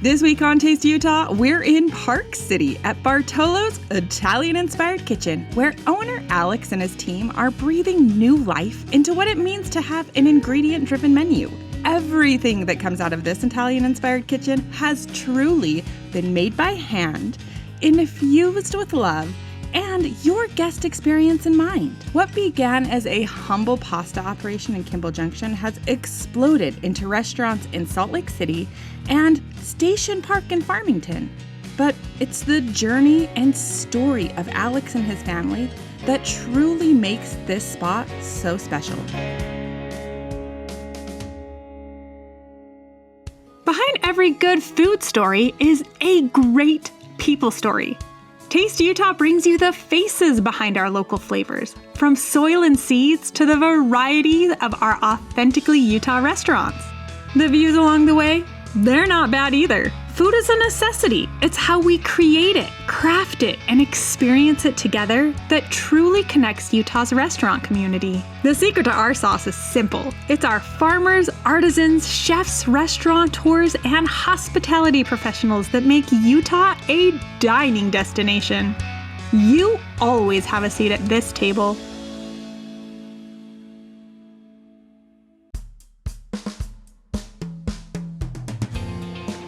This week on Taste Utah, we're in Park City at Bartolo's Italian-inspired kitchen, where owner Alex and his team are breathing new life into what it means to have an ingredient-driven menu. Everything that comes out of this Italian-inspired kitchen has truly been made by hand, infused with love, and your guest experience in mind. What began as a humble pasta operation in Kimball Junction has exploded into restaurants in Salt Lake City and Station Park in Farmington. But it's the journey and story of Alex and his family that truly makes this spot so special. Behind every good food story is a great people story. Taste Utah brings you the faces behind our local flavors, from soil and seeds to the variety of our authentically Utah restaurants. The views along the way, they're not bad either. Food is a necessity. It's how we create it, craft it, and experience it together that truly connects Utah's restaurant community. The secret to our sauce is simple. It's our farmers, artisans, chefs, restaurateurs, and hospitality professionals that make Utah a dining destination. You always have a seat at this table.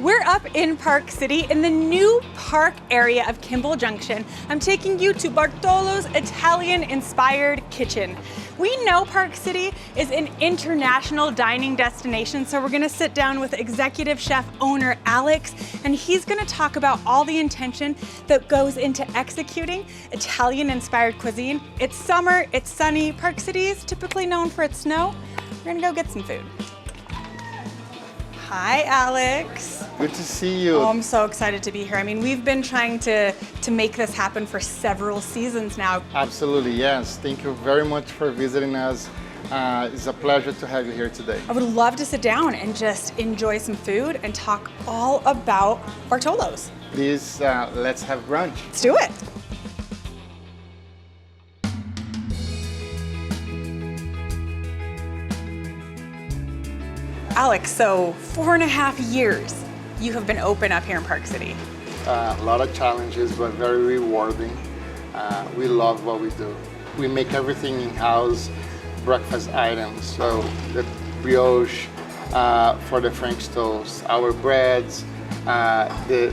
We're up in Park City in the new park area of Kimball Junction. I'm taking you to Bartolo's Italian-inspired kitchen. We know Park City is an international dining destination, so we're gonna sit down with executive chef owner Alex, and he's gonna talk about all the intention that goes into executing Italian-inspired cuisine. It's summer, it's sunny. Park City is typically known for its snow. We're gonna go get some food. Hi, Alex. Good to see you. Oh, I'm so excited to be here. I mean, we've been trying to make this happen for several seasons now. Absolutely, yes. Thank you very much for visiting us. It's a pleasure to have you here today. I would love to sit down and just enjoy some food and talk all about Bartolo's. Please, let's have brunch. Let's do it. Alex, so 4.5 years you have been open up here in Park City. A lot of challenges, but very rewarding. We love what we do. We make everything in-house, breakfast items. So the brioche for the French toast, our breads, the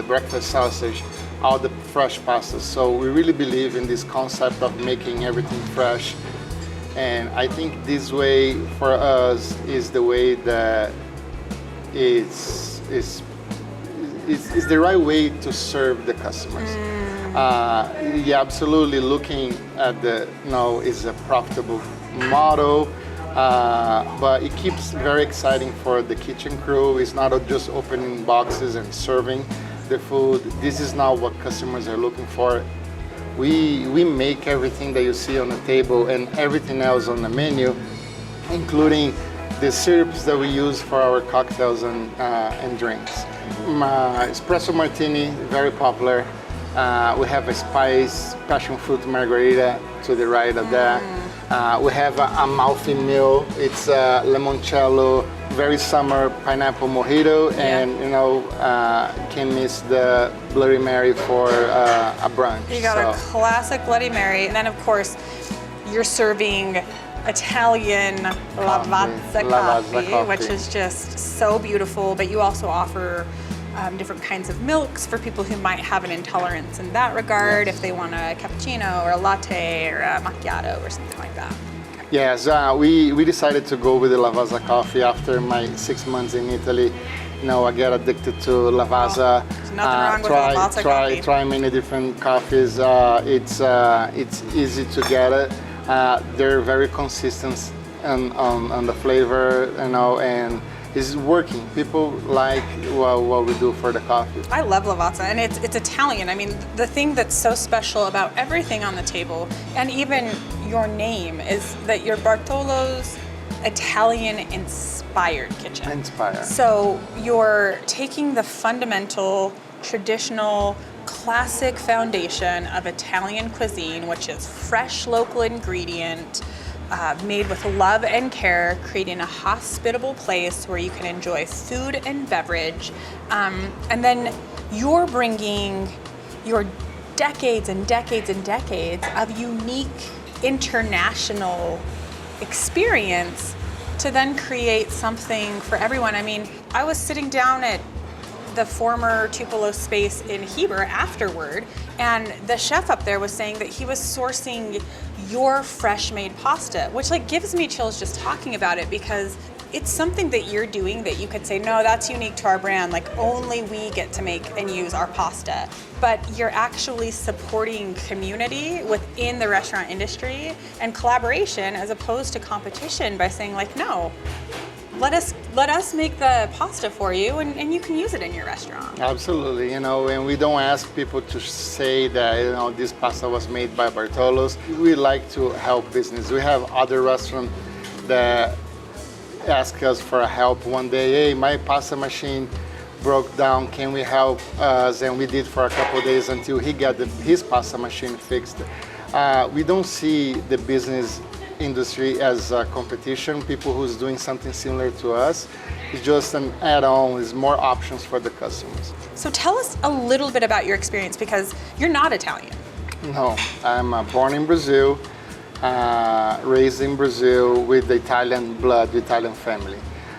breakfast sausage, all the fresh pastas. So we really believe in this concept of making everything fresh. And I think this way for us is the way that is the right way to serve the customers. Yeah, absolutely. Looking at the is a profitable model, but it keeps very exciting for the kitchen crew. It's not just opening boxes and serving the food. This is not what customers are looking for. We make everything that you see on the table and everything else on the menu, including the syrups that we use for our cocktails and drinks. Espresso martini, very popular. We have a spice passion fruit margarita to the right of that. We have a Amalfi meal. It's a limoncello, very summer pineapple mojito, and can miss the Bloody Mary for a brunch. You got a classic Bloody Mary, and then of course you're serving Italian Lavazza coffee, which is just so beautiful. But you also offer different kinds of milks for people who might have an intolerance in that regard, if they want a cappuccino or a latte or a macchiato or something like that. Yes, we decided to go with the Lavazza coffee after my 6 months in Italy. I get addicted to Lavazza. There's nothing wrong with Lavazza coffee. Try many different coffees. It's easy to get it. They're very consistent on the flavor, and it's working. People like what we do for the coffee. I love Lavazza, and it's Italian. I mean, the thing that's so special about everything on the table, and even your name, is that you're Bartolo's Italian-inspired kitchen. Inspired. So you're taking the fundamental, traditional, classic foundation of Italian cuisine, which is fresh local ingredient, made with love and care, creating a hospitable place where you can enjoy food and beverage. And then you're bringing your decades and decades and decades of unique international experience to then create something for everyone. I mean, I was sitting down at the former Tupelo space in Heber afterward, and the chef up there was saying that he was sourcing your fresh made pasta, which like gives me chills just talking about it, because it's something that you're doing that you could say, no, that's unique to our brand, like only we get to make and use our pasta. But you're actually supporting community within the restaurant industry and collaboration as opposed to competition by saying like, no, let us make the pasta for you and you can use it in your restaurant. Absolutely, and we don't ask people to say that, this pasta was made by Bartolo's. We like to help business. We have other restaurants that ask us for help one day. Hey, my pasta machine broke down, can we help us? And we did for a couple of days until he got his pasta machine fixed. We don't see the business industry as a competition, people who's doing something similar to us. It's just an add-on, it's more options for the customers. So tell us a little bit about your experience, because you're not Italian. No, I'm born in Brazil, raised in Brazil with the Italian blood, Italian family.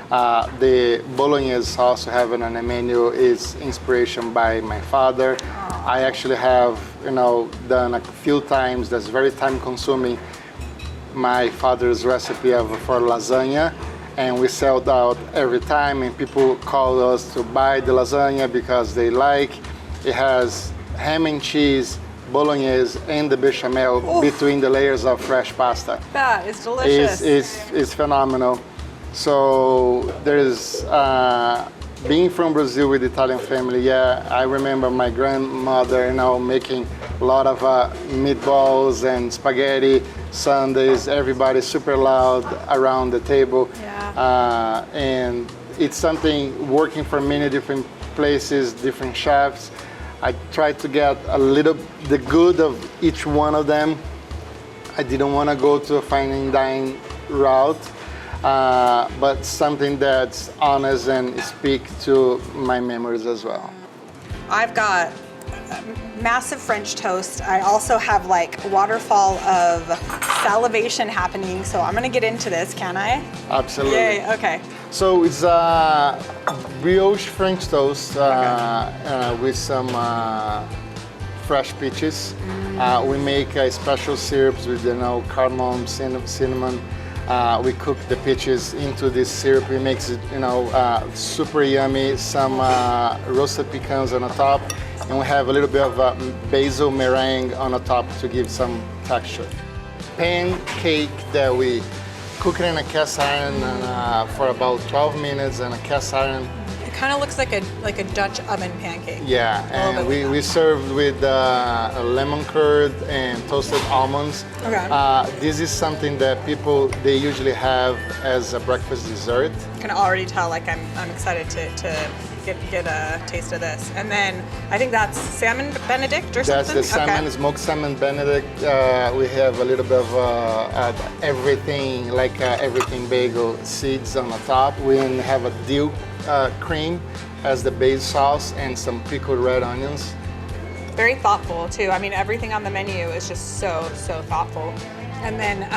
The bolognese sauce having on the menu is inspiration by my father. I actually have, done a few times, that's very time consuming, my father's recipe for lasagna, and we sell out every time, and people call us to buy the lasagna because they like. It has ham and cheese, bolognese, and the bechamel between the layers of fresh pasta. That is delicious. It's phenomenal. So there's, being from Brazil with Italian family, I remember my grandmother, making a lot of meatballs and spaghetti Sundays, everybody super loud around the table. Yeah. And it's something working for many different places, different chefs. I tried to get the good of each one of them. I didn't want to go to a fine dining route, but something that's honest and speak to my memories as well. I've got massive French toast. I also have like waterfall of salivation happening, so I'm gonna get into this, can I? Absolutely. Yay, okay. So it's brioche French toast with some fresh peaches. We make special syrups with cardamom, cinnamon. We cook the peaches into this syrup. It makes it super yummy. Some roasted pecans on the top, and we have a little bit of basil meringue on the top to give some texture. Pancake that we cook it in a cast iron for about 12 minutes in a cast iron. It kind of looks like a Dutch oven pancake. Yeah, and we served with lemon curd and toasted almonds. Okay. This is something that they usually have as a breakfast dessert. I can already tell, like I'm excited to get a taste of this. And then I think that's salmon Benedict or something? That's the salmon, smoked salmon Benedict. We have a little bit of everything, like everything bagel seeds on the top. We have a dill cream as the base sauce and some pickled red onions. Very thoughtful too. I mean, everything on the menu is just so thoughtful. And then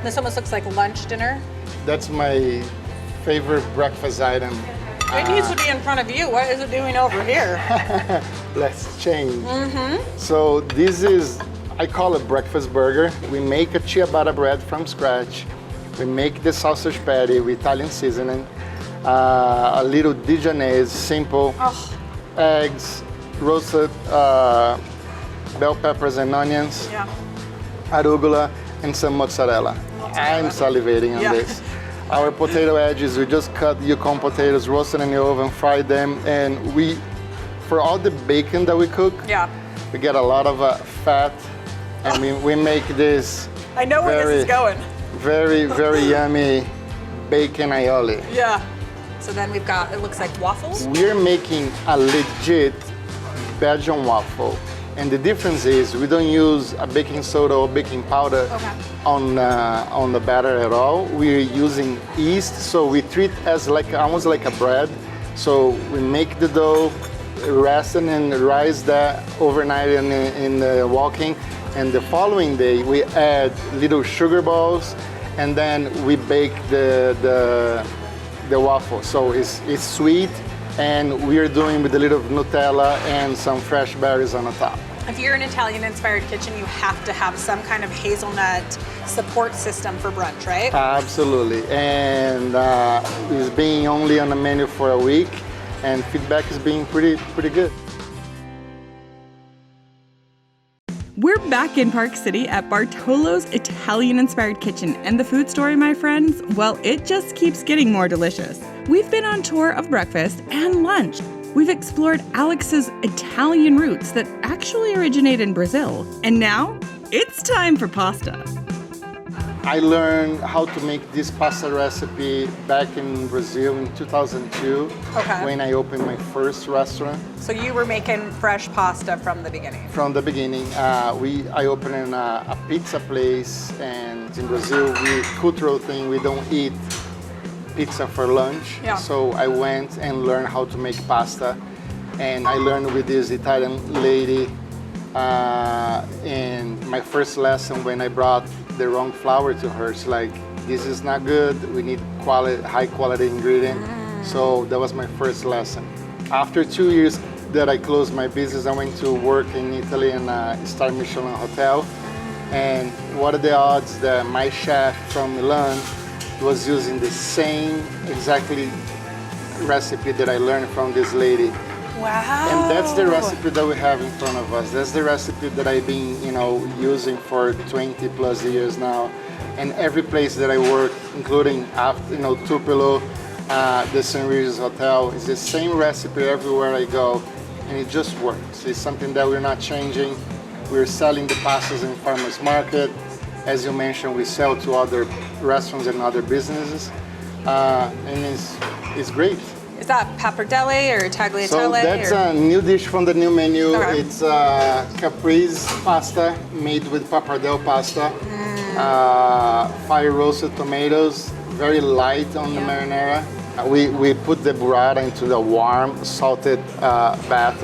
this almost looks like lunch, dinner. That's my favorite breakfast item. It needs to be in front of you. What is it doing over here? Let's change. So this is, I call it breakfast burger. We make a ciabatta bread from scratch. We make the sausage patty with Italian seasoning, a little Dijonnaise, simple, eggs, roasted bell peppers and onions, arugula, and some mozzarella. I'm salivating on this. Our potato edges, we just cut Yukon potatoes, roasted in the oven, fry them, and for all the bacon that we cook, we get a lot of fat, and we make this. I know where this is going. Very, very yummy bacon aioli. Yeah. So then we've got, it looks like waffles. We're making a legit Belgian waffle. And the difference is we don't use a baking soda or baking powder on the batter at all. We're using yeast, so we treat as like almost like a bread. So we make the dough, rest and rise that overnight in the walking, and the following day we add little sugar balls, and then we bake the waffle. So it's sweet, and we're doing with a little Nutella and some fresh berries on the top. If you're an Italian-inspired kitchen, you have to have some kind of hazelnut support system for brunch, right? Absolutely, and it's being only on the menu for a week, and feedback is being pretty good. We're back in Park City at Bartolo's Italian-inspired kitchen, and the food story, my friends, well, it just keeps getting more delicious. We've been on tour of breakfast and lunch. We've explored Alex's Italian roots that actually originate in Brazil. And now, it's time for pasta. I learned how to make this pasta recipe back in Brazil in 2002 when I opened my first restaurant. So you were making fresh pasta from the beginning? From the beginning. I opened in a pizza place, and in Brazil, cultural thing, we don't eat pizza for lunch. Yeah. So I went and learned how to make pasta, and I learned with this Italian lady. And my first lesson, when I brought the wrong flour to her, she's like, this is not good, we need high quality ingredient. So that was my first lesson. After 2 years that I closed my business, I went to work in Italy in a star Michelin hotel. And what are the odds that my chef from Milan was using the same exactly recipe that I learned from this lady. Wow. And that's the recipe that we have in front of us. That's the recipe that I've been, using for 20 plus years now. And every place that I work, including Tupelo, the St. Regis Hotel, is the same recipe everywhere I go, and it just works. It's something that we're not changing. We're selling the pastas in farmers market. As you mentioned, we sell to other restaurants and other businesses, and it's great. Is that pappardelle or tagliatelle? So that's a new dish from the new menu. Okay. It's caprese pasta made with pappardelle pasta, fire roasted tomatoes, very light on the marinara. We put the burrata into the warm salted bath,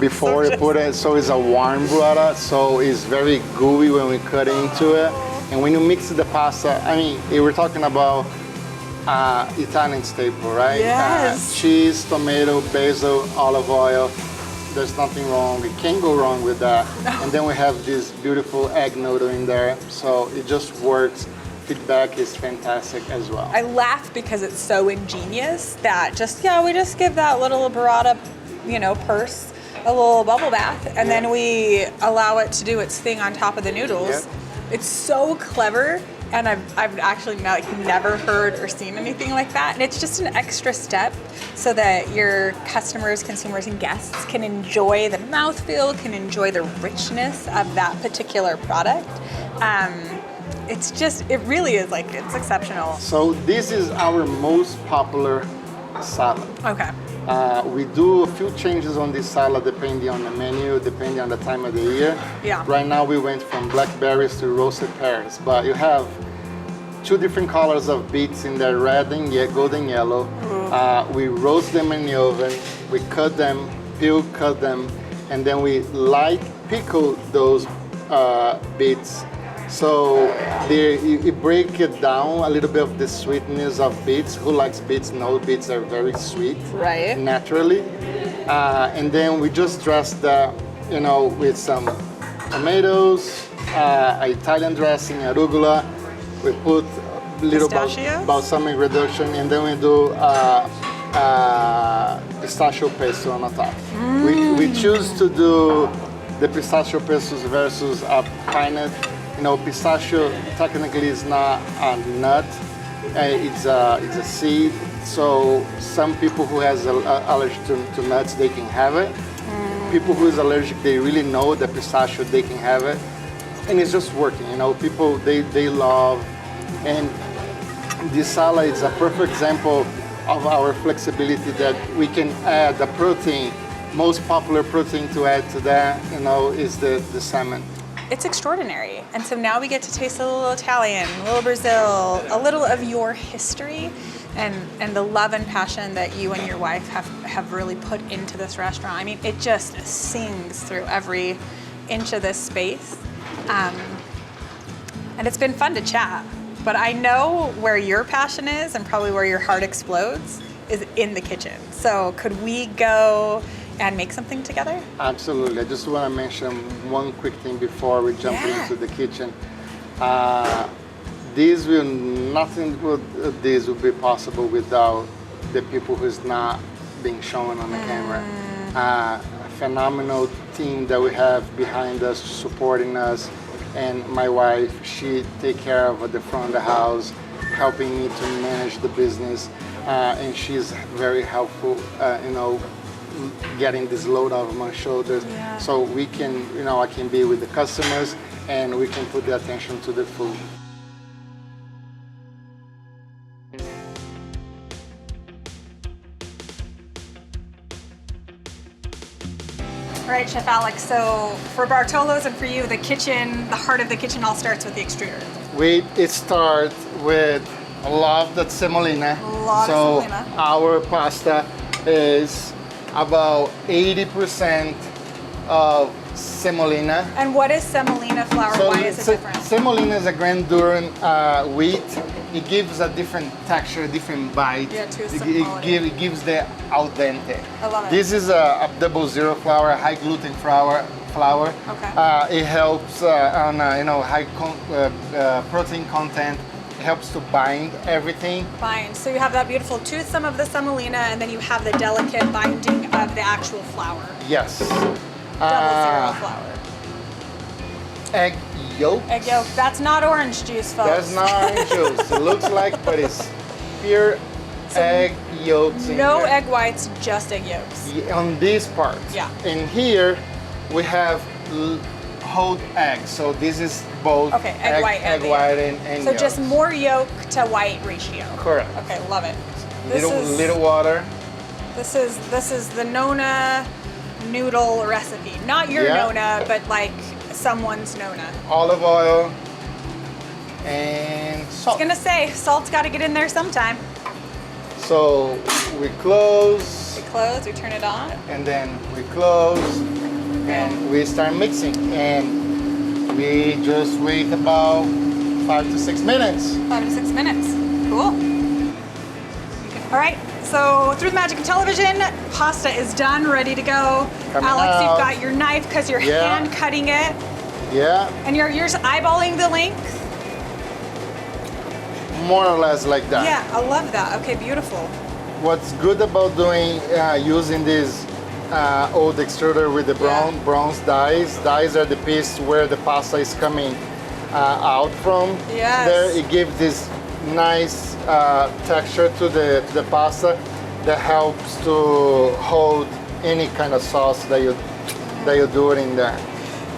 before we put it. So it's a warm burrata, so it's very gooey when we cut into it. And when you mix the pasta, we're talking about Italian staple, right? Yes. Cheese, tomato, basil, olive oil. There's nothing wrong. We can't go wrong with that. And then we have this beautiful egg noodle in there. So it just works. Feedback is fantastic as well. I laugh because it's so ingenious that we just give that little burrata, purse a little bubble bath, and then we allow it to do its thing on top of the noodles. Yep. It's so clever, and I've actually never heard or seen anything like that. And it's just an extra step so that your customers, consumers, and guests can enjoy the mouthfeel, can enjoy the richness of that particular product. It really is it's exceptional. So this is our most popular salad. Okay. We do a few changes on this salad depending on the menu, depending on the time of the year. Yeah. Right now we went from blackberries to roasted pears, but you have two different colors of beets in there, red and golden yellow. We roast them in the oven, we cut them, cut them, and then we light pickle those beets. So you break it down a little bit of the sweetness of beets. Who likes beets? No, beets are very sweet, right? Naturally. And then we just dress that, with some tomatoes, Italian dressing, arugula. We put a little balsamic reduction, and then we do pistachio pesto on the top. We choose to do the pistachio pesto versus a pine nut. Pistachio technically is not a nut; it's a seed. So some people who has allergy to nuts, they can have it. People who is allergic, they really know that pistachio, they can have it, and it's just working. People they love, and this salad is a perfect example of our flexibility that we can add the protein most popular protein to add to that, you know, is the salmon. It's extraordinary. And so now we get to taste a little Italian, a little Brazil, a little of your history and the love and passion that you and your wife have really put into this restaurant. I mean, it just sings through every inch of this space. And it's been fun to chat. But I know where your passion is and probably where your heart explodes is in the kitchen. So could we go and make something together? Absolutely. I just want to mention one quick thing before we jump into the kitchen. Nothing would this would be possible without the people who's not being shown on the camera. A phenomenal team that we have behind us, supporting us, and my wife, she take care of the front of the house, helping me to manage the business, and she's very helpful, you know, getting this load off my shoulders, so we can, you know, I can be with the customers and we can put the attention to the food. All right, Chef Alex, so for Bartolo's and for you, the kitchen, the heart of the kitchen all starts with the extruder. It starts with a lot of semolina. Of semolina. Our pasta is about 80% of semolina. And what is semolina flour? Why is it different? Semolina is a Grand Duran wheat. It gives a different texture, a different bite. Yeah, to some it gives the al dente. I love it. This is a 00 flour, high gluten flour. Okay. It helps on you know, high protein content. It helps to bind everything. Bind. So you have that beautiful toothsome of the semolina, and then you have the delicate binding of the actual flour. Yes. 00 flour. Egg yolk. Egg yolk. That's not orange juice, folks. That's not orange juice. It looks like, but it's pure egg yolks. No egg whites, just egg yolks. On this part. Yeah. And here we have whole eggs. So this is both egg white and so yolks. just more yolk to white ratio. Correct. Okay, love it. Little water. This is the Nona noodle recipe. Not your Nona, but like someone's Nona. Olive oil and salt. I was gonna say, salt's gotta get in there sometime. So we close. We close, we turn it on. And then we close and we start mixing. And we just wait about 5 to 6 minutes. 5 to 6 minutes. Cool. All right, so through the magic of television, pasta is done, ready to go. Coming Alex, out. you've got your knife because you're hand cutting it. Yeah. And you're just eyeballing the length? More or less like that. Yeah, I love that. Okay, beautiful. What's good about doing using this old extruder with the bronze dies. Dies are the piece where the pasta is coming out from. Yes. There, it gives this nice texture to the pasta that helps to hold any kind of sauce that you do it in there.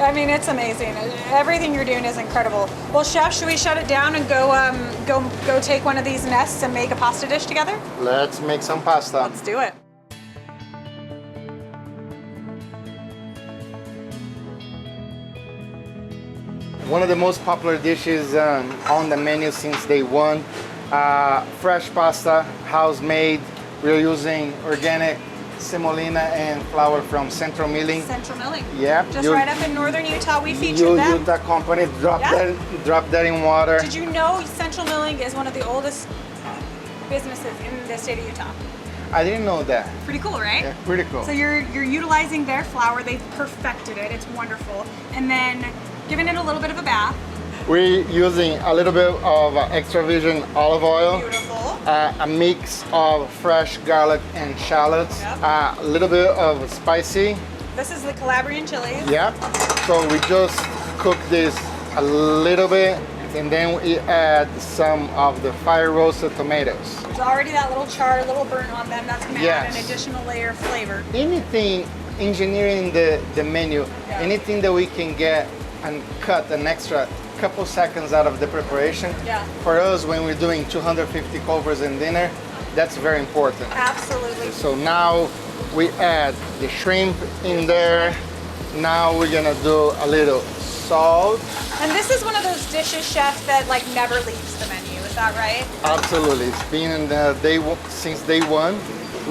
I mean, it's amazing. Everything you're doing is incredible. Well, chef, should we shut it down and go take one of these nests and make a pasta dish together? Let's make some pasta. Let's do it. One of the most popular dishes on the menu since day one. Fresh pasta, house made. We're using organic semolina and flour from Central Milling. Central Milling. Yeah. Just right up in northern Utah, we featured them. Utah company, drop that in water. Did you know Central Milling is one of the oldest businesses in the state of Utah? I didn't know that. Pretty cool, right? Yeah, pretty cool. So you're utilizing their flour. They've perfected it. It's wonderful. And then giving it a little bit of a bath. We're using a little bit of extra virgin olive oil. Beautiful. A mix of fresh garlic and shallots. Yep. A little bit of spicy. This is the Calabrian chilies. Yeah. So we just cook this a little bit, and then we add some of the fire roasted tomatoes. There's already that little char, a little burnt on them. That's going to add an additional layer of flavor. Anything engineering the menu, anything that we can get and cut an extra couple seconds out of the preparation. Yeah. For us, when we're doing 250 covers in dinner, that's very important. Absolutely. So now We add the shrimp in there. Now we're gonna do a little salt. And this is one of those dishes, chef, that like never leaves the menu. Is that right? Absolutely, it's been in the since day one.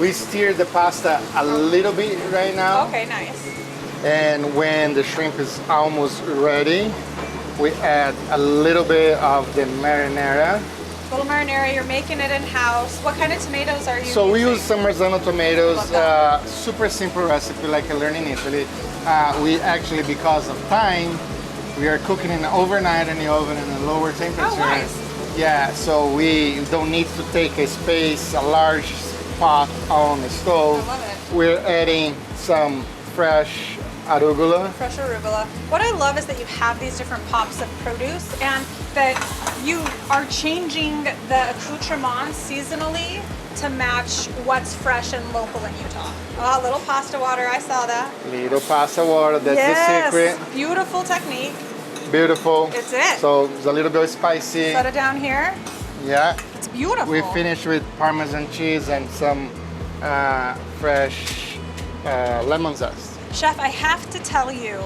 We stir the pasta a little bit right now. Okay, nice. And when the shrimp is almost ready, we add a little bit of the marinara. Little marinara, you're making it in-house. What kind of tomatoes are you So we using? use some Marzano tomatoes, Love that. super simple recipe like I learned in Italy. We actually, because of time, we are cooking it overnight in the oven in a lower temperature. Oh, nice. Yeah, so we don't need to take a space, a large pot on the stove. I love it. We're adding some fresh arugula. Fresh arugula. What I love is that you have these different pops of produce and that you are changing the accoutrements seasonally to match what's fresh and local in Utah. Oh, a little pasta water, I saw that. Little pasta water, that's Yes, the secret. beautiful technique. Beautiful. It's it. So it's a little bit spicy. Set it down here. Yeah. It's beautiful. We finished with Parmesan cheese and some fresh lemon zest. Chef, I have to tell you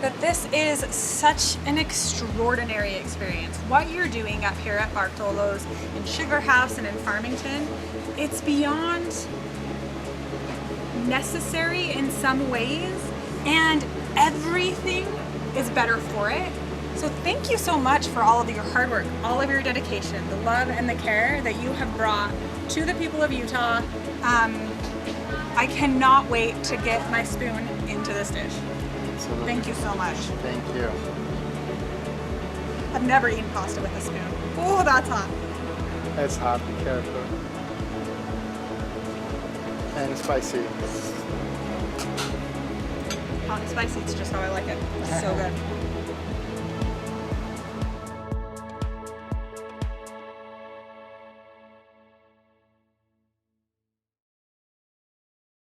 that this is such an extraordinary experience. What you're doing up here at Bartolo's in Sugar House and in Farmington, it's beyond necessary in some ways, and everything is better for it. So thank you so much for all of your hard work, all of your dedication, the love and the care that you have brought to the people of Utah. I cannot wait to get my spoon into this dish. Absolutely. Thank you so much. Thank you. I've never eaten pasta with a spoon. Oh, that's hot. It's hot, be careful. And spicy. Hot and spicy, it's just how I like it. It's so good.